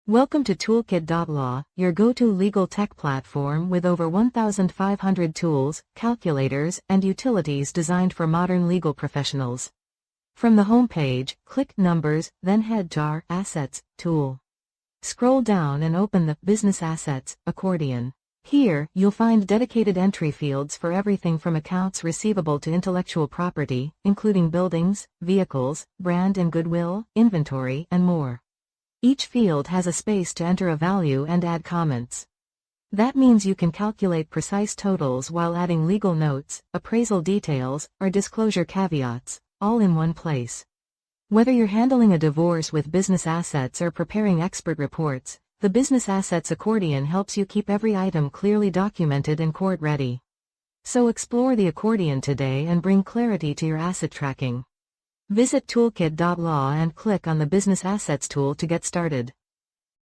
Welcome to Toolkit.law, your go-to legal tech platform with over 1,500 tools, calculators, and utilities designed for modern legal professionals. From the home page, click Numbers, then head to our Assets tool. Scroll down and open the Business Assets Accordion. Here, you'll find dedicated entry fields for everything from accounts receivable to intellectual property, including buildings, vehicles, brand and goodwill, inventory, and more. Each field has a space to enter a value and add comments. That means you can calculate precise totals while adding legal notes, appraisal details, or disclosure caveats, all in one place. Whether you're handling a divorce with business assets or preparing expert reports, the Business Assets Accordion helps you keep every item clearly documented and court-ready. So explore the accordion today and bring clarity to your asset tracking. Visit Toolkit.law and click on the Business Assets tool to get started.